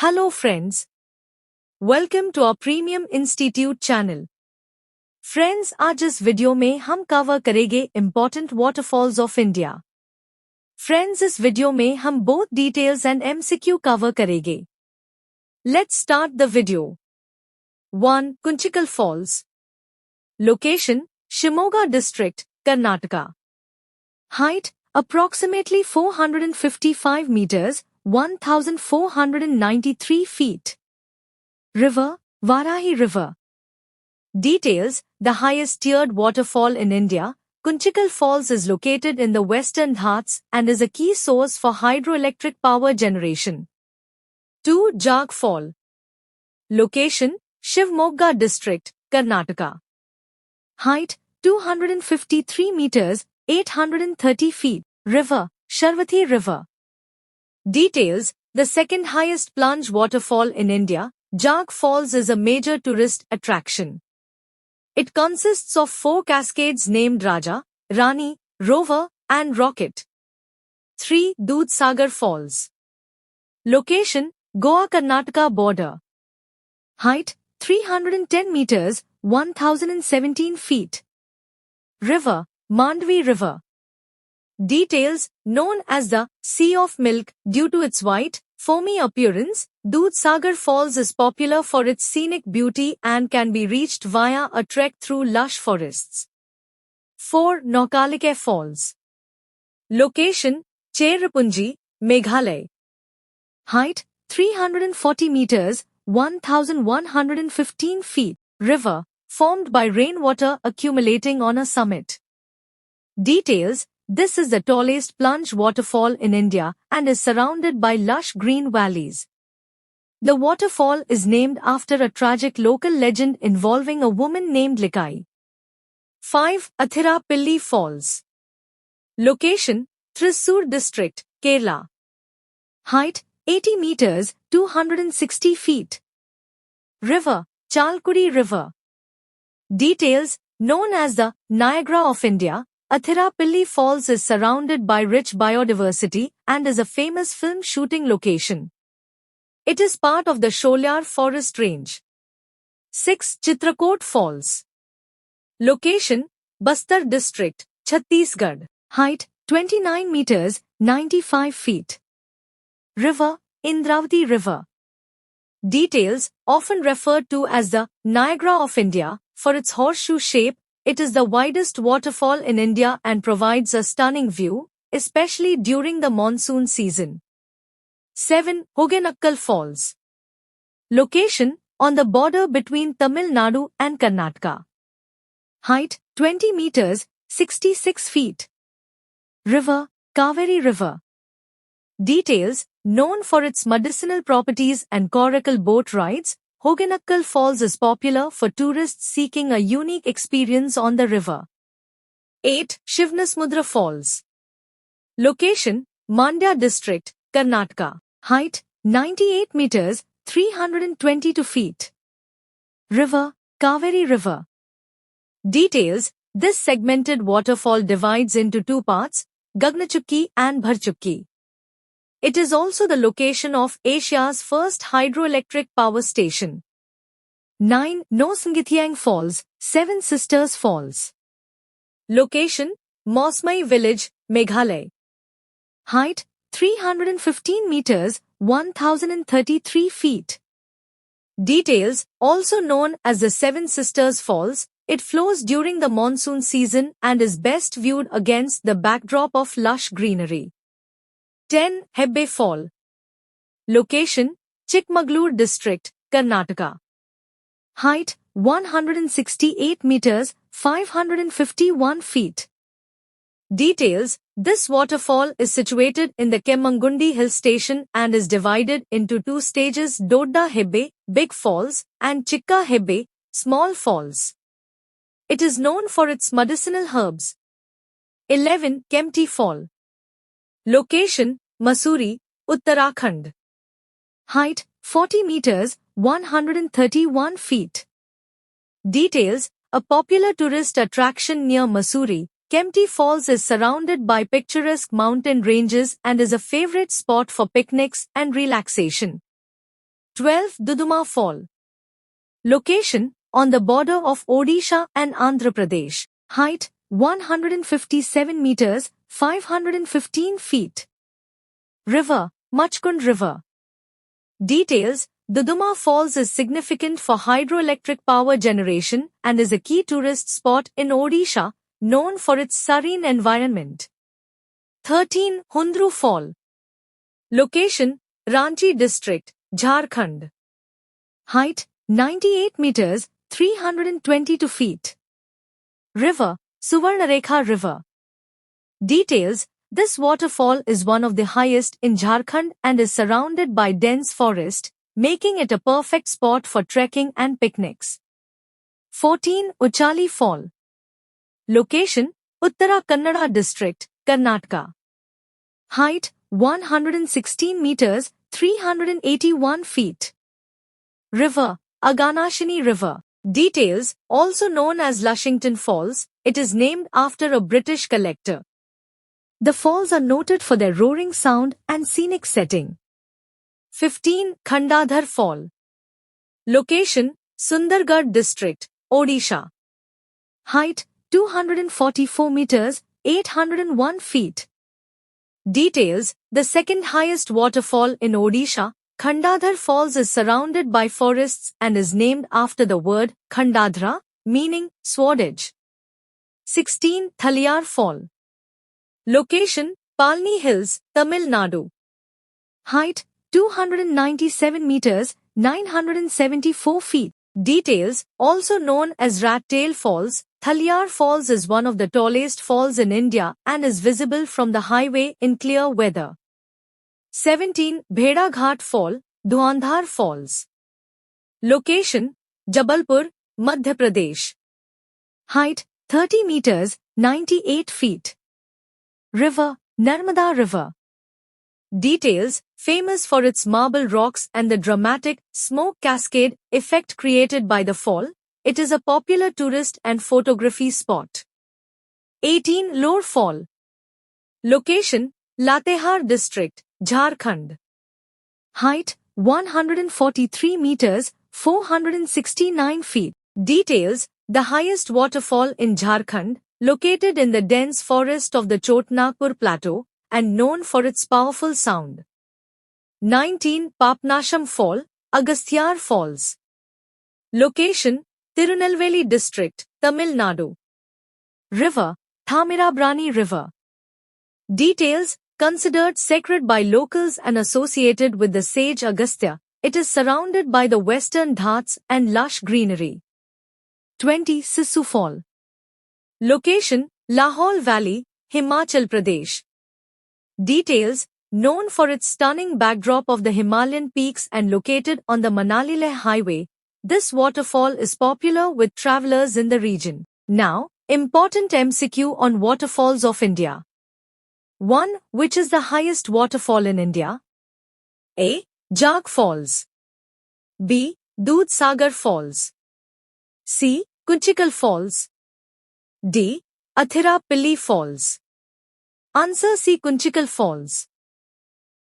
Hello friends. Welcome to our Premium Institute channel. Friends, आज इस video में हम कवर करेंगे important waterfalls of India. Friends, इस वीडियो में हम both details and MCQ cover करेंगे. Let's start the video. 1. Kunchikal Falls. Location: Shimoga District, Karnataka. Height: approximately 455 meters, 1,493 feet. River: Varahi River. Details: the highest tiered waterfall in India, Kunchikal Falls is located in the western Ghats and is a key source for hydroelectric power generation. 2. Jag Fall. Location: Shivamogga District, Karnataka. Height: 253 meters, 830 feet. River: Sharvathi River. Details: the second highest plunge waterfall in India, Jag Falls is a major tourist attraction. It consists of 4 cascades named Raja, Rani, Rover, and Rocket. 3. Dudhsagar Falls. Location: Goa-Karnataka border. Height: 310 meters, 1,017 feet. River: Mandvi River. Details: known as the Sea of Milk due to its white, foamy appearance, Dudhsagar Falls is popular for its scenic beauty and can be reached via a trek through lush forests. 4. Naukalike Falls. Location: Cherrapunji, Meghalaya. Height: 340 meters, 1,115 feet. River: formed by rainwater accumulating on a summit. Details: this is the tallest plunge waterfall in India and is surrounded by lush green valleys. The waterfall is named after a tragic local legend involving a woman named Likai. 5. Athirapilli Falls. Location: Thrissur District, Kerala. Height: 80 meters, 260 feet. River: Chalkudi River. Details: known as the Niagara of India, Athirapilli Falls is surrounded by rich biodiversity and is a famous film shooting location. It is part of the Sholyar Forest Range. 6. Chitrakoot Falls. Location: Bastar District, Chhattisgarh. Height: 29 meters, 95 feet. River: Indravati River. Details: often referred to as the Niagara of India, for its horseshoe shape, it is the widest waterfall in India and provides a stunning view, especially during the monsoon season. 7. Hogenakkal Falls. Location: on the border between Tamil Nadu and Karnataka. Height: 20 meters, 66 feet. River: Kaveri River. Details: known for its medicinal properties and coracle boat rides, Hogenakkal Falls is popular for tourists seeking a unique experience on the river. 8. Shivamogga Falls. Location: Mandya District, Karnataka. Height: 98 meters, 322 feet. River: Kaveri River. Details: this segmented waterfall divides into 2 parts, Gagnachukki and Bharchukki. It is also the location of Asia's first hydroelectric power station. 9. Nosangithyang Falls, Seven Sisters Falls. Location: Mosmai Village, Meghalaya. Height: 315 meters, 1,033 feet. Details: also known as the Seven Sisters Falls, it flows during the monsoon season and is best viewed against the backdrop of lush greenery. 10. Hebbe Fall. Location: Chikmagalur District, Karnataka. Height: 168 meters, 551 feet. Details: this waterfall is situated in the Kemmangundi Hill Station and is divided into 2 stages: Dodda Hebbe, Big Falls, and Chikka Hebbe, Small Falls. It is known for its medicinal herbs. 11. Kempty Fall. Location: Mussoorie, Uttarakhand. Height: 40 meters, 131 feet. Details: a popular tourist attraction near Mussoorie, Kempty Falls is surrounded by picturesque mountain ranges and is a favorite spot for picnics and relaxation. 12. Duduma Fall. Location, on the border of Odisha and Andhra Pradesh. Height, 157 meters, 515 feet. River, Machkund River. Details, Duduma Falls is significant for hydroelectric power generation and is a key tourist spot in Odisha, known for its serene environment. 13. Hundru Fall. Location, Ranchi District, Jharkhand. Height, 98 meters, 322 feet. River, Suvarnarekha River. Details, this waterfall is one of the highest in Jharkhand and is surrounded by dense forest, making it a perfect spot for trekking and picnics. 14. Uchali Fall. Location, Uttara Kannada District, Karnataka. Height, 116 meters, 381 feet. River, Aganashini River. Details, also known as Lushington Falls, it is named after a British collector. The falls are noted for their roaring sound and scenic setting. 15. Khandadhar Fall. Location, Sundargarh District, Odisha. Height, 244 meters, 801 feet. Details, the second highest waterfall in Odisha, Khandadhar Falls is surrounded by forests and is named after the word Khandadhra, meaning sword edge. 16. Thaliyar Fall. Location, Palni Hills, Tamil Nadu. Height, 297 meters, 974 feet. Details, also known as Rat Tail Falls, Thaliyar Falls is one of the tallest falls in India and is visible from the highway in clear weather. 17. Bheda Ghat Fall, Dhuandhar Falls. Location, Jabalpur, Madhya Pradesh. Height, 30 meters, 98 feet. River, Narmada River. Details, famous for its marble rocks and the dramatic smoke cascade effect created by the fall, it is a popular tourist and photography spot. 18. Lore Fall. Location, Latehar District, Jharkhand. Height, 143 meters, 469 feet. Details, the highest waterfall in Jharkhand, located in the dense forest of the Chotnagpur Plateau, and known for its powerful sound. 19. Papnasham Fall, Agasthyar Falls. Location, Tirunelveli District, Tamil Nadu. River, Thamirabrani River. Details, considered sacred by locals and associated with the sage Agastya, it is surrounded by the western Ghats and lush greenery. 20. Sissu Fall. Location, Lahaul Valley, Himachal Pradesh. Details, known for its stunning backdrop of the Himalayan peaks and located on the Manali-Leh highway, this waterfall is popular with travelers in the region. Now, important MCQ on waterfalls of India. 1. Which is the highest waterfall in India? A. Jag Falls. B. Doodh Sagar Falls. C. Kunchikal Falls. D. Athirapalli Falls. Answer C. Kunchikal Falls.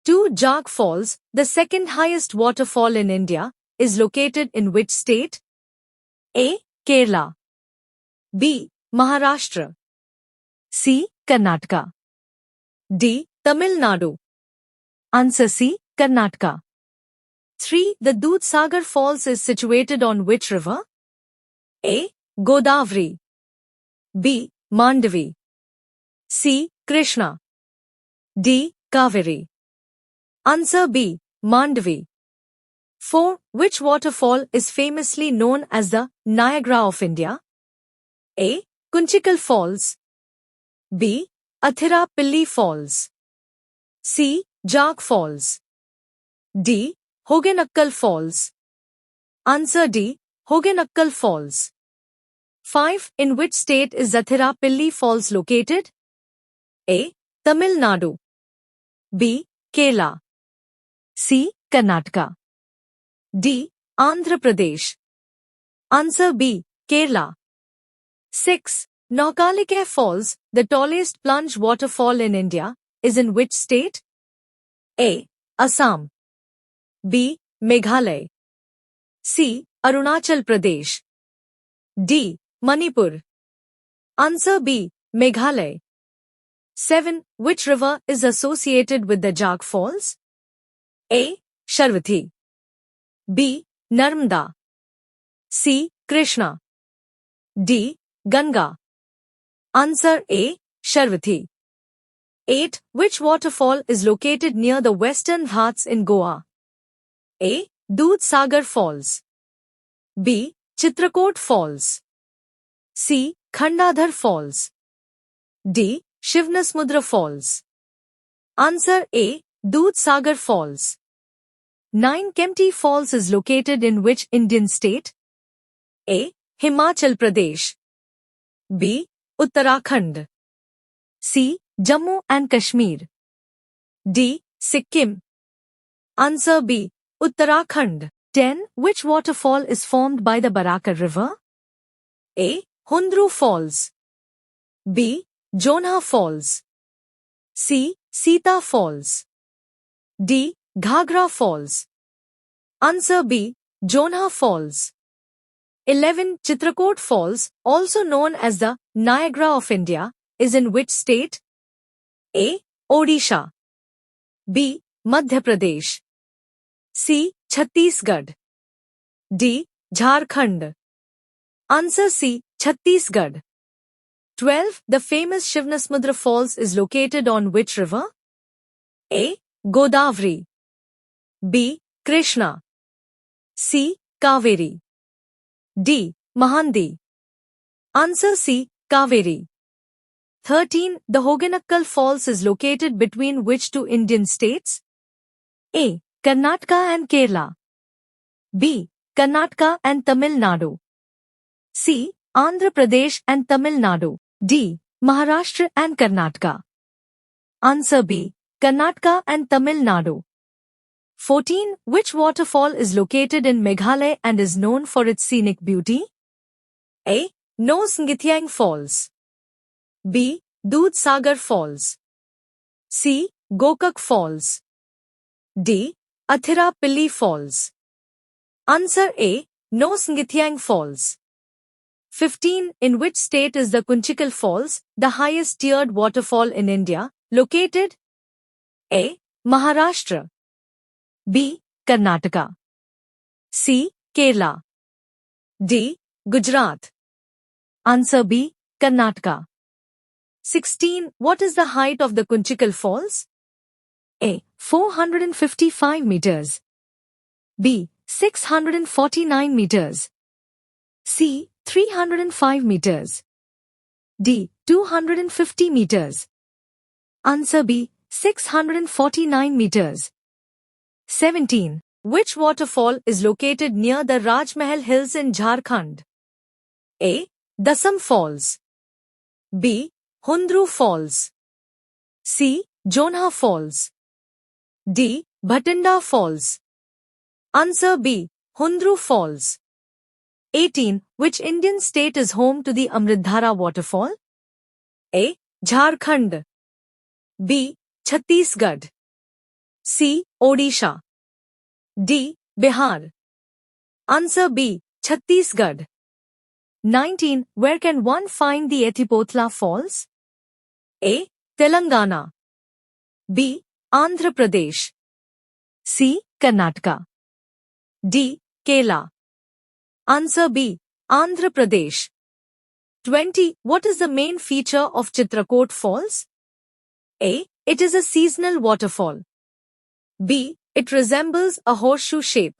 2. Jag Falls, the second highest waterfall in India, is located in which state? A. Kerala. B. Maharashtra. C. Karnataka. D. Tamil Nadu. Answer C. Karnataka. 3. The Doodh Sagar Falls is situated on which river? A. Godavari. B. Mandavi. C. Krishna. D. Kaveri. Answer B. Mandavi. 4. Which waterfall is famously known as the Niagara of India? A. Kunchikal Falls. B. Athirapalli Falls. C. Jag Falls. D. Hogenakkal Falls. Answer D. Hogenakkal Falls. 5. In which state is Athirapalli Falls located? A. Tamil Nadu. B. Kerala. C. Karnataka. D. Andhra Pradesh. Answer B. Kerala. 6. Naukalike Falls, the tallest plunge waterfall in India, is in which state? A. Assam. B. Meghalaya. C. Arunachal Pradesh. D. Manipur. Answer B. Meghalaya. 7. Which river is associated with the Jag Falls? A. Sharwati. B. Narmada. C. Krishna. D. Ganga. Answer A. Sharwati. 8. Which waterfall is located near the Western Ghats in Goa? A. Dudhsagar Falls. B. Chitrakoot Falls. C. Khandadhar Falls. D. Shivnasmudra Falls. Answer A. Dudhsagar Falls. 9. Kempty Falls is located in which Indian state? A. Himachal Pradesh. B. Uttarakhand. C. Jammu and Kashmir. D. Sikkim. Answer B. Uttarakhand. 10. Which waterfall is formed by the Baraka River? A. Hundru Falls. B. Jonha Falls. C. Sita Falls. D. Ghagra Falls. Answer B. Jonha Falls. 11. Chitrakoot Falls, also known as the Niagara of India, is in which state? A. Odisha. B. Madhya Pradesh. C. Chhattisgarh. D. Jharkhand. Answer C. Chhattisgarh. 12. The famous Shivnasmudra Falls is located on which river? A. Godavari. B. Krishna. C. Kaveri. D. Mahandi. Answer C. Kaveri. 13. The Hoganakkal Falls is located between which two Indian states? A. Karnataka and Kerala. B. Karnataka and Tamil Nadu. C. Andhra Pradesh and Tamil Nadu. D. Maharashtra and Karnataka. Answer B. Karnataka and Tamil Nadu. 14. Which waterfall is located in Meghalaya and is known for its scenic beauty? A. Nosngithyang Falls. B. Dudhsagar Falls. C. Gokak Falls. D. Athirapalli Falls. Answer A. Nosngithyang Falls. 15. In which state is the Kunchikal Falls, the highest tiered waterfall in India, located? A. Maharashtra. B. Karnataka. C. Kerala. D. Gujarat. Answer B. Karnataka. 16. What is the height of the Kunchikal Falls? A. 455 meters. B. 649 meters. C. 305 meters. D. 250 meters. Answer B. 649 meters. 17. Which waterfall is located near the Rajmahal Hills in Jharkhand? A. Dasam Falls. B. Hundru Falls. C. Jonha Falls. D. Bhatinda Falls. Answer B. Hundru Falls. 18. Which Indian state is home to the Amritdhara waterfall? A. Jharkhand. B. Chhattisgarh. C. Odisha. D. Bihar. Answer B. Chhattisgarh. 19. Where can one find the Ethipotla Falls? A. Telangana. B. Andhra Pradesh. C. Karnataka. D. Kerala. Answer B. Andhra Pradesh. 20. What is the main feature of Chitrakoot Falls? A. It is a seasonal waterfall. B. It resembles a horseshoe shape.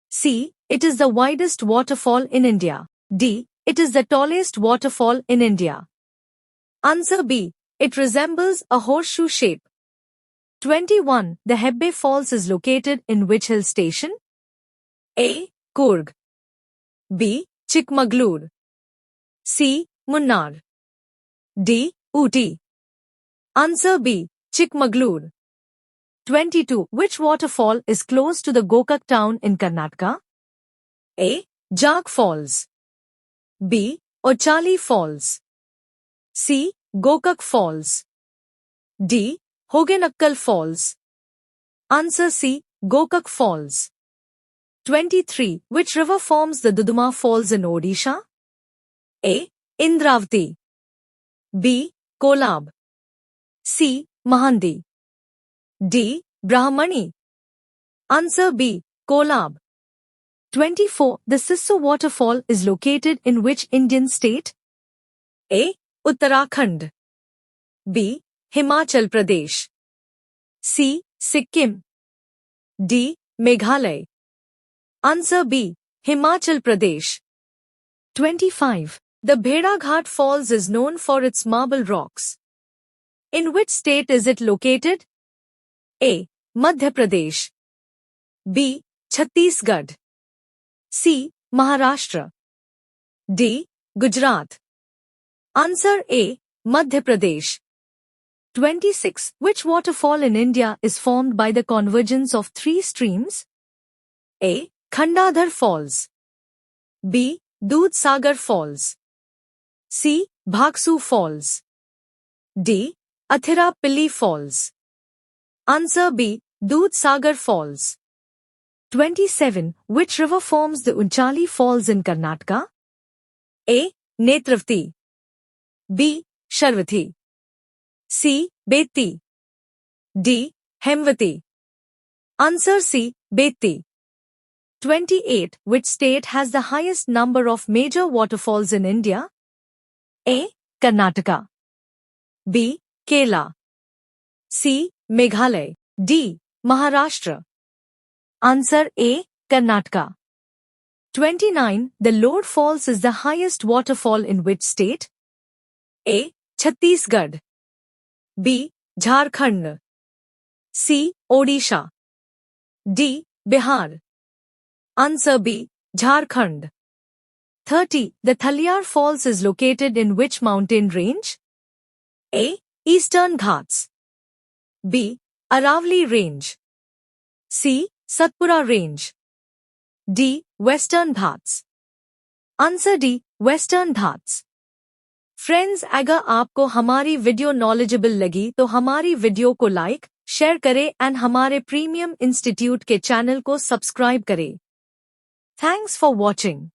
C. It is the widest waterfall in India. D. It is the tallest waterfall in India. Answer B. It resembles a horseshoe shape. 21. The Hebbe Falls is located in which hill station? A. Coorg. B. Chikmagalur. C. Munnar. D. Ooty. Answer B. Chikmagalur. 22. Which waterfall is close to the Gokak town in Karnataka? A. Jag Falls. B. Ochali Falls. C. Gokak Falls. D. Hoganakkal Falls. Answer C. Gokak Falls. 23. Which river forms the Duduma Falls in Odisha? A. Indravati. B. Kolab. C. Mahandi. D. Brahmani. Answer B. Kolab. 24. The Sissu waterfall is located in which Indian state? A. Uttarakhand. B. Himachal Pradesh. C. Sikkim. D. Meghalaya. Answer B. Himachal Pradesh. 25. The Bhedaghat Falls is known for its marble rocks. In which state is it located? A. Madhya Pradesh. B. Chhattisgarh. C. Maharashtra. D. Gujarat. Answer A. Madhya Pradesh. 26. Which waterfall in India is formed by the convergence of three streams? A. Khandadhar Falls. B. Dudhsagar Falls. C. Bhaksu Falls. D. Athirapilli Falls. Answer B. Dudhsagar Falls. 27. Which river forms the Unchali Falls in Karnataka? A. Netravati. B. Sharvati. C. Beti. D. Hemvati. Answer C. Beti. 28. Which state has the highest number of major waterfalls in India? A. Karnataka. B. Kerala. C. Meghalaya. D. Maharashtra. Answer A. Karnataka. 29. The Lord Falls is the highest waterfall in which state? A. Chhattisgarh. B. Jharkhand. C. Odisha. D. Bihar. Answer B. Jharkhand. 30. The Thaliyar Falls is located in which mountain range? A. Eastern Ghats. B. Aravali Range. C. Satpura Range. D. Western Ghats. Answer D. Western Ghats. Friends, अगर आपको हमारी video knowledgeable लगी तो हमारी video को like, share करें and हमारे premium institute के चैनल को सब्सक्राइब करें। Thanks for watching.